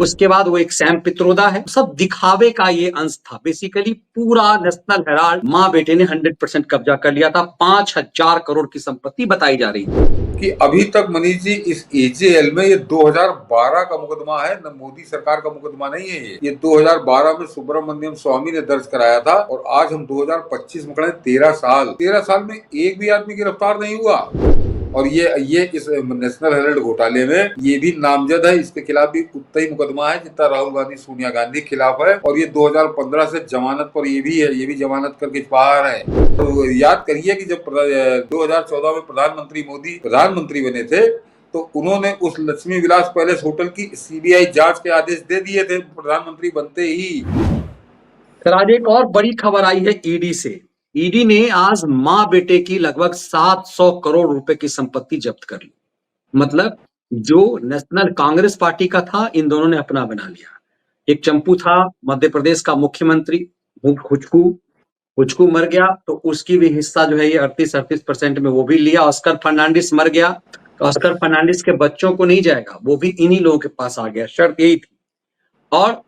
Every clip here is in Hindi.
उसके बाद वो एक सैम पित्रोदा है। सब दिखावे का ये अंश था। बेसिकली पूरा नेशनल हेराल्ड माँ बेटे ने 100% कब्जा कर लिया था। 5,000 करोड़ की संपत्ति बताई जा रही थी कि अभी तक मनीष जी इस एजेएल में ये 2012 का मुकदमा है, न मोदी सरकार का मुकदमा नहीं है। ये 2012 में सुब्रमण्यम स्वामी ने दर्ज कराया था और आज हम 2025 में खड़े। 13 साल में एक भी आदमी गिरफ्तार नहीं हुआ। और ये इस नेशनल हेराल्ड घोटाले में ये भी नामजद है। इसके खिलाफ भी उतना ही मुकदमा है जितना राहुल गांधी सोनिया गांधी के खिलाफ है। और ये 2015 से जमानत पर ये भी है, ये भी जमानत करके बाहर है। तो याद करिए कि जब 2014 में प्रधानमंत्री मोदी प्रधानमंत्री बने थे तो उन्होंने उस लक्ष्मी विलास पैलेस होटल की सीबीआई जांच के आदेश दे दिए थे प्रधानमंत्री बनते ही। फिर आज एक और बड़ी खबर आई है ईडी से। ईडी ने आज माँ बेटे की लगभग 700 करोड़ रुपए की संपत्ति जब्त कर ली। मतलब जो नेशनल कांग्रेस पार्टी का था, इन दोनों ने अपना बना लिया। एक चंपू था मध्य प्रदेश का मुख्यमंत्री, हुचकू मर गया तो उसकी भी हिस्सा जो है ये 38% में वो भी लिया। ऑस्कर फर्नांडिस मर गया तो ऑस्कर फर्नांडिस के बच्चों को नहीं जाएगा, वो भी इन्हीं लोगों के पास आ गया। शर्त यही थी। और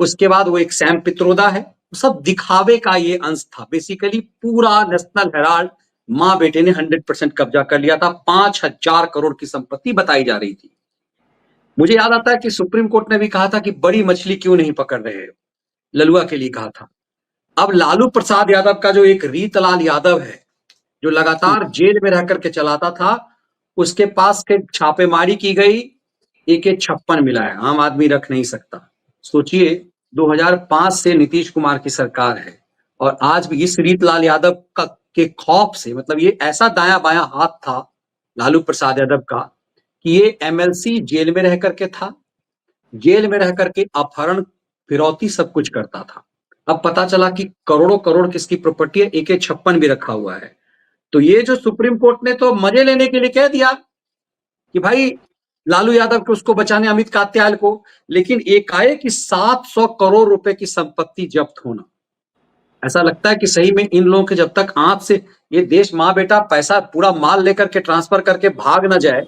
उसके बाद वो एक सैम पित्रोदा है। सब दिखावे का ये अंश था। बेसिकली पूरा नेशनल हेराल्ड माँ बेटे ने 100% कब्जा कर लिया था। 5,000 करोड़ की संपत्ति बताई जा रही थी। मुझे याद आता है कि सुप्रीम कोर्ट ने भी कहा था कि बड़ी मछली क्यों नहीं पकड़ रहे हो, ललुआ के लिए कहा था। अब लालू प्रसाद यादव का जो एक रीतलाल यादव है, जो लगातार जेल में रह करके चलाता था, उसके पास के छापेमारी की गई। AK-56 मिला है, आम आदमी रख नहीं सकता। सोचिए 2005 से नीतीश कुमार की सरकार है और आज भी इस रीतलाल यादव का के खौफ से, मतलब ये ऐसा दाया बायां हाथ था लालू प्रसाद यादव का कि ये MLC जेल में रह करके था, जेल में रह करके अपहरण फिरौती सब कुछ करता था। अब पता चला कि करोड़ों करोड़ किसकी प्रॉपर्टी है, AK-56 भी रखा हुआ है। तो ये जो सुप्रीम कोर्ट ने तो मजे लेने के लिए कह दिया कि भाई लालू यादव को, उसको बचाने अमित कात्याल को, लेकिन एकाएक कि 700 करोड़ रुपए की संपत्ति जब्त होना, ऐसा लगता है कि सही में इन लोगों के जब तक हाथ से ये देश माँ बेटा पैसा पूरा माल लेकर के ट्रांसफर करके भाग ना जाए,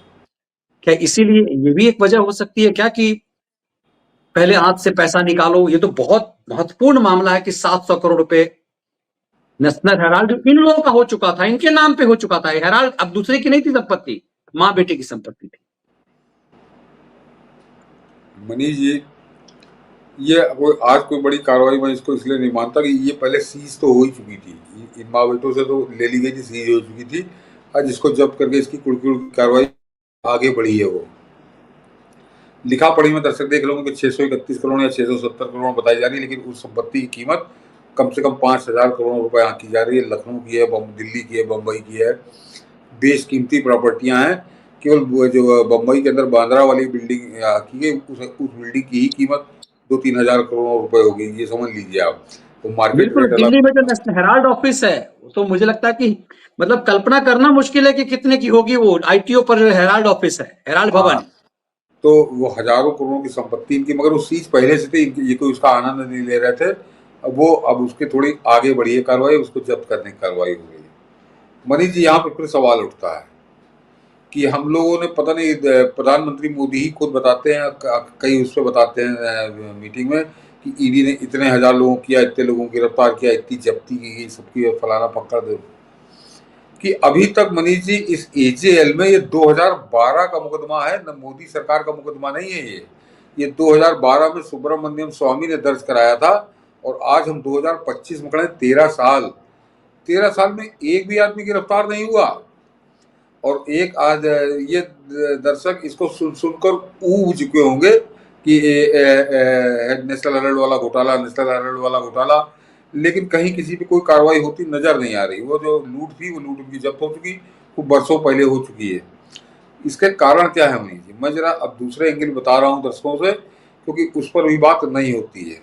क्या इसीलिए ये भी एक वजह हो सकती है क्या कि पहले हाथ से पैसा निकालो। ये तो बहुत महत्वपूर्ण मामला है कि 700 करोड़ रुपए नेशनल हेराल्ड इन लोगों का हो चुका था, इनके नाम पे हो चुका था। हेराल्ड अब दूसरे की नहीं थी संपत्ति, माँ बेटे की संपत्ति थी। मनीष जी, ये आज कोई बड़ी कार्रवाई मैं इसको इसलिए नहीं मानता कि ये पहले सीज तो हो ही चुकी थी। इन माँ बेटों से तो ले ली गई थी, सीज हो चुकी थी। आज इसको जब्त करके इसकी कुड़की कार्रवाई आगे बढ़ी है। वो लिखा पढ़ी में दर्शक देख लोगों कि 631 करोड़ या 670 करोड़ बताई जा रही है, लेकिन उस संपत्ति की कीमत कम से कम 5,000 करोड़ रुपए आंकी जा रही है। लखनऊ की है, दिल्ली की है, बम्बई की है। बेशकीमती प्रॉपर्टियां हैं। केवल जो बम्बई के अंदर बांद्रा वाली बिल्डिंग की गई, उस बिल्डिंग की ही कीमत 2-3 हजार करोड़ रुपए होगी, ये समझ लीजिए आप। तो मार्केट बिल्कुल, रेट दिल्ली में जो नेशनल हेराल्ड ऑफिस है, तो मुझे लगता है कि मतलब कल्पना करना मुश्किल है कि कितने की होगी वो। ITO पर जो हेराल्ड ऑफिस है, हेराल्ड भवन हाँ, तो वो हजारों करोड़ों की संपत्ति इनकी, मगर वो सीज पहले से थे। ये कोई उसका आनंद नहीं ले रहे थे। अब उसके थोड़ी आगे बढ़ी है कार्रवाई, उसको जब्त करने की कार्रवाई हो गई है। मनीष जी, यहाँ पे फिर सवाल उठता है कि हम लोगों ने पता नहीं, प्रधानमंत्री मोदी ही खुद बताते हैं, कई उस पर बताते हैं मीटिंग में कि ईडी ने इतने हजार लोगों किया, इतने लोगों को गिरफ्तार किया, इतनी जब्ती की गई, सबकी फलाना पकड़ दो। कि अभी तक मनीष जी इस एजेएल में ये 2012 का मुकदमा है, न मोदी सरकार का मुकदमा नहीं है। ये 2012 में सुब्रमण्यम स्वामी ने दर्ज कराया था और आज हम 2025 में खड़े। 13 साल में एक भी आदमी गिरफ्तार नहीं हुआ। और एक आज ये दर्शक इसको सुनकर ऊब चुके होंगे कि नेशनल हेराल्ड वाला घोटाला, नेशनल हेराल्ड वाला घोटाला, लेकिन कहीं किसी पे कोई कार्रवाई होती नजर नहीं आ रही। वो जो लूट थी, वो लूट उनकी जब्त हो चुकी, वो बरसों पहले हो चुकी है। इसके कारण क्या है मनीष जी, मैं जरा अब दूसरे एंगल बता रहा हूँ दर्शकों से, क्योंकि उस पर भी बात नहीं होती है।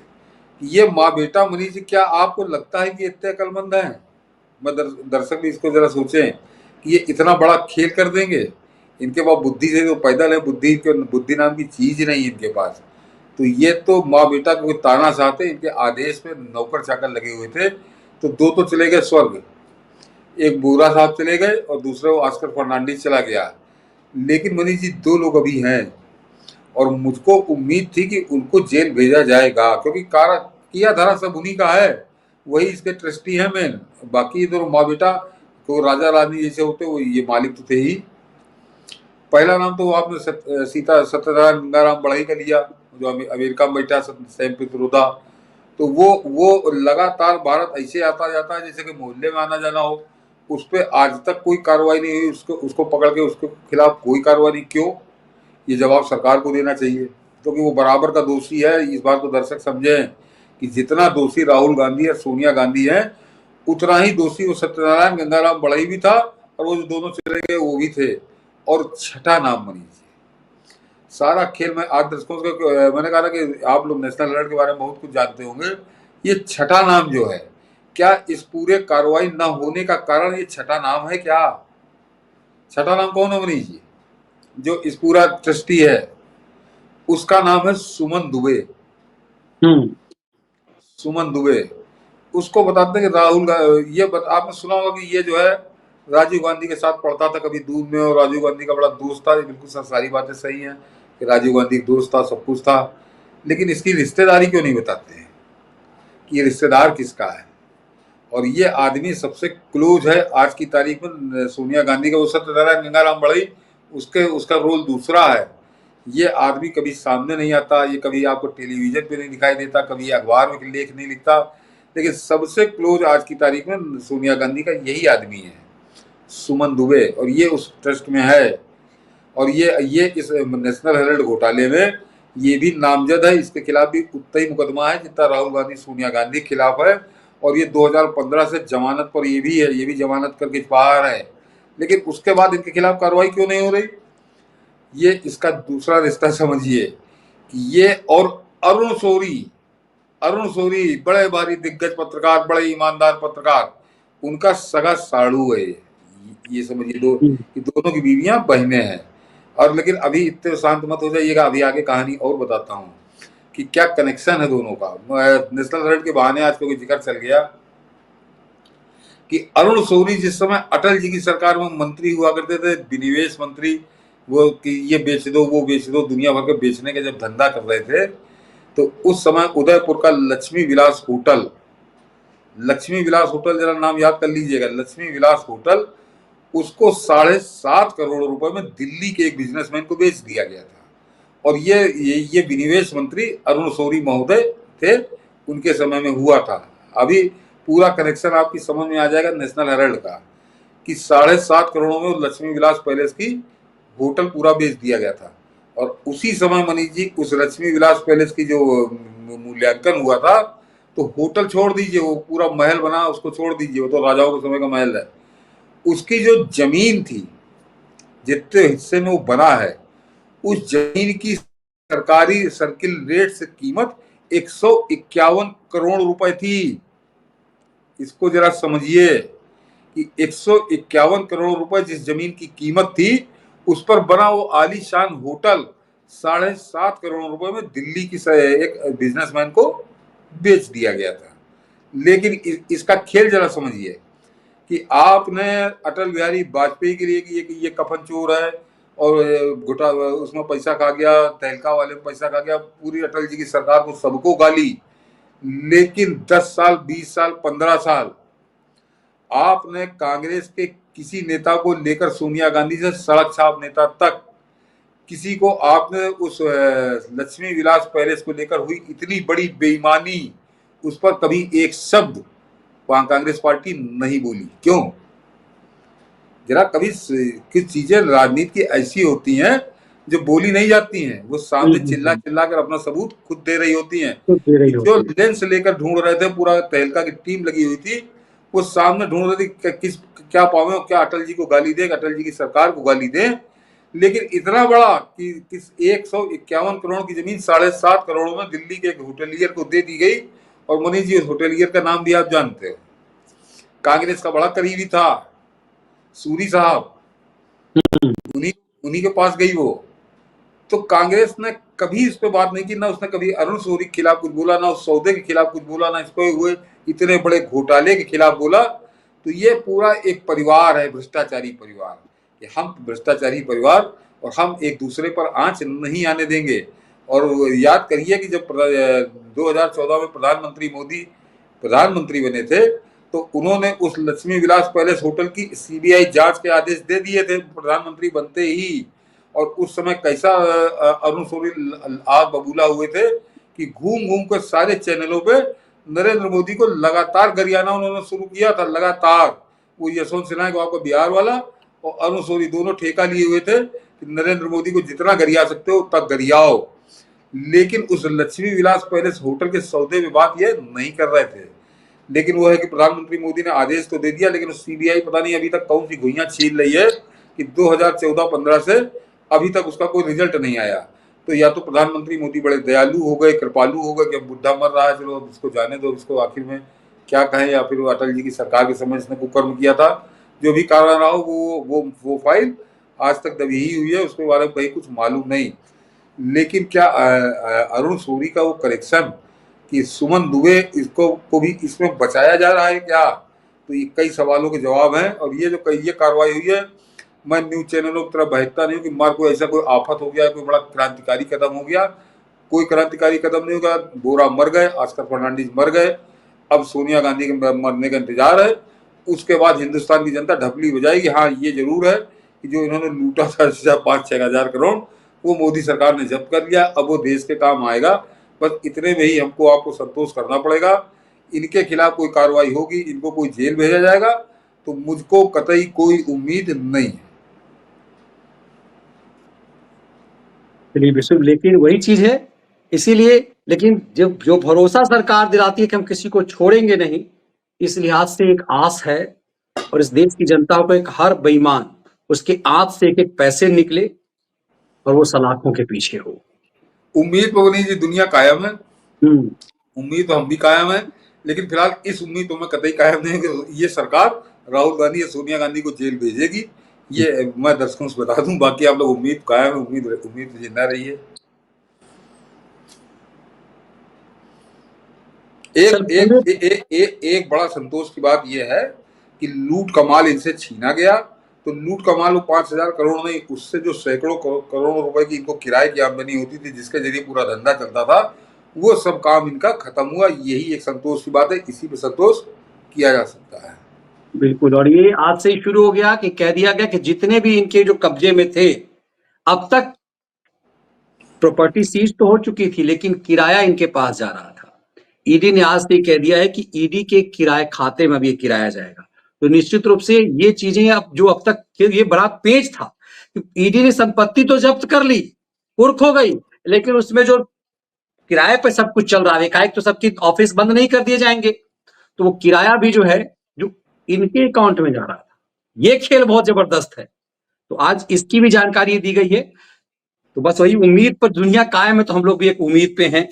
ये माँ बेटा मनीष जी, क्या आपको लगता है कि इतने अक्लमंद हैं? मैं दर्शक भी इसको जरा सोचें कि ये इतना बड़ा खेल कर देंगे। इनके पास बुद्धि से तो पैदल है, बुद्धि नाम की चीज नहीं है इनके पास। तो ये तो माँ बेटा को ताना चाहते, इनके आदेश पे नौकर चाकर लगे हुए थे। तो दो तो चले गए स्वर्ग, एक बोरा साहब चले गए और दूसरा वो ऑस्कर फर्नांडिस चला गया। लेकिन मनीष जी, दो लोग अभी हैं और मुझको उम्मीद थी कि उनको जेल भेजा जाएगा, क्योंकि किया धरा सब उन्हीं का है, वही इसके ट्रस्टी है मेन। बाकी इधर माँ बेटा तो राजा रानी जैसे होते वो ये मालिक तो थे ही। पहला नाम तो आपने सीता सत्यनारायण गंगाराम बढ़ई का लिया, जो अमेरिका में बैठा सैम पित्रोदा। तो वो लगातार भारत ऐसे आता जाता है जैसे कि मोहल्ले में आना जाना हो। उस पर आज तक कोई कार्रवाई नहीं हुई, उसको पकड़ के उसके खिलाफ कोई कार्रवाई नहीं। क्यों? ये जवाब सरकार को देना चाहिए, क्योंकि वो बराबर का दोषी है। इस बात को दर्शक समझें कि जितना दोषी राहुल गांधी और सोनिया गांधी है, उतना ही दोषी वो सत्यनारायण गंगाराम बढ़ई भी था, और वो जो दोनों चले गए वो भी थे। और छठा नाम मनीष जी, सारा खेल में आज दर्शकों को मैंने कहा था कि आप लोग नेशनल अलर्ट के बारे में बहुत कुछ जानते होंगे। ये छठा नाम जो है, क्या इस पूरे कार्रवाई न होने का कारण ये छठा नाम है क्या? छठा नाम कौन है मनीष जी? जो इस पूरा ट्रस्टी है उसका नाम है सुमन दुबे। सुमन दुबे, उसको बताते हैं कि आपने सुना होगा कि ये जो है राजीव गांधी के साथ पढ़ता था कभी दूध में, और राजीव गांधी का बड़ा दोस्त था। ये बिल्कुल सारी बातें सही हैं कि राजीव गांधी दोस्त था, सब कुछ था, लेकिन इसकी रिश्तेदारी क्यों नहीं बताते हैं कि ये रिश्तेदार किसका है? और ये आदमी सबसे क्लोज है आज की तारीख में सोनिया गांधी का। वो सत्यनारायण गंगाराम बढ़ई, उसका रोल दूसरा है। ये आदमी कभी सामने नहीं आता, ये कभी आपको टेलीविजन पे नहीं दिखाई देता, कभी अखबार में लेख नहीं लिखता, लेकिन सबसे क्लोज आज की तारीख में सोनिया गांधी का यही आदमी है, सुमन दुबे। और ये उस ट्रस्ट में है, और ये इस नेशनल हेराल्ड घोटाले में ये भी नामजद है। इसके खिलाफ भी उतना ही मुकदमा है जितना राहुल गांधी सोनिया गांधी के खिलाफ है। और ये 2015 से जमानत पर ये भी जमानत करके बाहर है, लेकिन उसके बाद इनके खिलाफ कार्रवाई क्यों नहीं हो रही? ये इसका दूसरा रिश्ता समझिए कि ये और अरुण शौरी बड़े भारी दिग्गज पत्रकार, बड़े ईमानदार पत्रकार, उनका सगा साड़ू है। ये समझिए दोनों की बीवियां बहनें हैं। और लेकिन अभी इतने शांत मत हो जाइएगा, अभी आगे कहानी और बताता हूँ कि क्या कनेक्शन है दोनों का। नेशनल हेराल्ड के बहाने आज कोई जिक्र चल गया कि अरुण शौरी जिस समय अटल जी की सरकार में मंत्री हुआ करते थे, विनिवेश मंत्री, वो कि ये बेच दो वो बेच दो, दुनिया भर के बेचने के जब धंधा कर रहे थे, तो उस समय उदयपुर का लक्ष्मी विलास होटल जरा नाम याद कर लीजिएगा, लक्ष्मी विलास होटल, उसको 7.5 करोड़ रुपए में दिल्ली के एक बिजनेसमैन को बेच दिया गया था। और ये विनिवेश मंत्री अरुण शौरी महोदय थे, उनके समय में हुआ था। अभी पूरा कनेक्शन आपकी समझ में आ जाएगा नेशनल हेराल्ड का, कि 7.5 करोड़ में लक्ष्मी विलास पैलेस की होटल पूरा बेच दिया गया था। और उसी समय मनीष जी उस लक्ष्मी विलास पैलेस की जो मूल्यांकन हुआ था, तो होटल छोड़ दीजिए, वो पूरा महल बना उसको छोड़ दीजिए, वो तो राजाओं के समय का महल है। उसकी जो जमीन थी, जितने हिस्से में वो बना है, उस जमीन की सरकारी सर्किल रेट से कीमत 151 करोड़ रुपए थी। इसको जरा समझिए कि 151 करोड़ रुपए जिस जमीन की कीमत थी, उस पर बना वो आलीशान होटल 7.5 करोड़ रुपए में दिल्ली की एक बिजनेसमैन को बेच दिया गया था। लेकिन इसका खेल जरा समझिए कि आपने अटल बिहारी वाजपेयी के लिए कि ये कफन चोर है और उसमें पैसा खा गया, तहलका वाले में पैसा खा गया, पूरी अटल जी की सरकार को सबको गाली। लेकिन 10 साल, 20 साल, 15 साल आपने कांग्रेस के किसी नेता को लेकर, सोनिया गांधी से सड़क छाप नेता तक, किसी को आपने उस लक्ष्मी विलास पैलेस को लेकर हुई इतनी बड़ी बेईमानी, उस पर कभी एक शब्द कांग्रेस पार्टी नहीं बोली। क्यों? जरा कभी कुछ चीजें राजनीति की ऐसी होती हैं जो बोली नहीं जाती हैं, वो सामने चिल्ला कर अपना सबूत खुद दे रही होती हैं। जो लेंस लेकर ढूंढ रहे थे, पूरा तहलका की टीम लगी हुई थी, वो सामने ढूंढ रही थी क्या पावे, क्या अटल जी को गाली दे, अटल जी की सरकार को गाली दे। लेकिन इतना बड़ा कि 151 करोड़ की जमीन 7.5 करोड़ में दिल्ली के एक होटलियर को दे दी गई। और मनीष जी, उस होटलियर का नाम भी आप जानते हो, कांग्रेस का बड़ा करीबी था, सूरी साहब, उन्हीं के पास गई वो। तो कांग्रेस ने कभी इस पे बात नहीं की, ना उसने कभी अरुण शौरी के खिलाफ कुछ बोला, ना उस सौदे के खिलाफ कुछ बोला, ना इसको हुए इतने बड़े घोटाले के खिलाफ बोला। तो ये पूरा एक परिवार है, भ्रष्टाचारी परिवार। हम भ्रष्टाचारी परिवार और हम एक दूसरे पर आंच नहीं आने देंगे। और याद करिए कि जब 2014 में प्रधानमंत्री बने थे तो उन्होंने उस लक्ष्मी विलास पैलेस होटल की सीबीआई जांच के आदेश दे दिए थे प्रधानमंत्री बनते ही। और उस समय कैसा अरुण शौरी आग बबूला हुए थे कि घूम घूम कर सारे चैनलों पे नरेंद्र मोदी को लगातार गरियाना उन्होंने शुरू किया था। लगातार वो यशवंत सिन्हा को आपका बिहार वाला और अरुण शौरी दोनों ठेका लिए हुए थे कि नरेंद्र मोदी को जितना गरिया सकते हो उतना गरियाओ। लेकिन उस लक्ष्मी विलास पैलेस होटल के सौदे में बात ये नहीं कर रहे थे। लेकिन वो है कि प्रधानमंत्री मोदी ने आदेश तो दे दिया, लेकिन सीबीआई पता नहीं अभी तक कौन सी घुइयां छील रही है कि 2014-15 से अभी तक उसका कोई रिजल्ट नहीं आया। तो या तो प्रधानमंत्री मोदी बड़े दयालु हो गए, कृपालु हो गए कि अब बुढ़ा मर रहा है, चलो अब इसको जाने दो, इसको आखिर में क्या कहें, या फिर वो अटल जी की सरकार के समय इसने कुकर्म किया था। जो भी कारण रहा हो वो फाइल आज तक दबी ही हुई है, उसके बारे में कहीं कुछ मालूम नहीं। लेकिन क्या अरुण शौरी का वो करेक्शन कि सुमन दुबे इसको को भी इसमें बचाया जा रहा है क्या, तो ये कई सवालों के जवाब हैं। और ये जो ये कार्रवाई हुई है, मैं न्यूज चैनलों की तरफ बहकता नहीं हूँ कि मार कोई ऐसा कोई आफत हो गया, कोई बड़ा क्रांतिकारी कदम हो गया। कोई क्रांतिकारी कदम नहीं होगा। बोरा मर गए, ऑस्कर फर्नांडीज मर गए, अब सोनिया गांधी के मरने का इंतजार है। उसके बाद हिंदुस्तान की जनता ढपली बजाएगी। हाँ, ये जरूर है कि जो इन्होंने लूटा था 5-6 हजार करोड़ वो मोदी सरकार ने जब्त कर लिया, अब वो देश के काम आएगा। बस इतने में ही हमको आपको संतोष करना पड़ेगा। इनके खिलाफ कोई कार्रवाई होगी, इनको कोई जेल भेजा जाएगा, तो मुझको कतई कोई उम्मीद नहीं है। चलिए विश्व, लेकिन वही चीज है, इसीलिए लेकिन जब जो भरोसा सरकार दिलाती है कि हम किसी को छोड़ेंगे नहीं, इस लिहाज से एक आस है। और इस देश की जनता को एक हर बेईमान उसके आंत से एक एक पैसे निकले और वो सलाखों के पीछे हो। उम्मीद पवनी जी दुनिया कायम है, उम्मीद तो हम भी कायम है, लेकिन फिलहाल इस उम्मीद तो मैं कतई कायम नहीं कि ये सरकार राहुल गांधी या सोनिया गांधी को जेल भेजेगी। ये मैं दर्शकों से बता दूं, बाकी आप लोग उम्मीद कायम है, उम्मीद जिंदा रही है। एक बड़ा संतोष की बात यह है कि लूट कमाल इनसे छीना गया। तो लूट कमाल वो 5,000 करोड़ नहीं, उससे जो सैकड़ों करोड़ों रुपए की इनको किराए की आमदनी होती थी, जिसके जरिए पूरा धंधा चलता था, वो सब काम इनका खत्म हुआ। यही एक संतोष की बात है, इसी पे संतोष किया जा सकता है। बिल्कुल, और ये आज से ही शुरू हो गया कि कह दिया गया कि जितने भी इनके जो कब्जे में थे, अब तक प्रॉपर्टी सीज तो हो चुकी थी, लेकिन किराया इनके पास जा रहा था। ईडी ने आज से कह दिया है कि ईडी के किराए खाते में भी किराया जाएगा। तो निश्चित रूप से ये चीजें अब जो अब तक ये बड़ा पेच था, ईडी ने संपत्ति तो जब्त कर ली, कुर्क हो गई, लेकिन उसमें जो किराए पे सब कुछ चल रहा है, एकाएक तो सबकी ऑफिस बंद नहीं कर दिए जाएंगे, तो वो किराया भी जो है जो इनके अकाउंट में जा रहा था। ये खेल बहुत जबरदस्त है। तो आज इसकी भी जानकारी दी गई है। तो बस वही उम्मीद पर दुनिया कायम है, तो हम लोग भी एक उम्मीद पे हैं।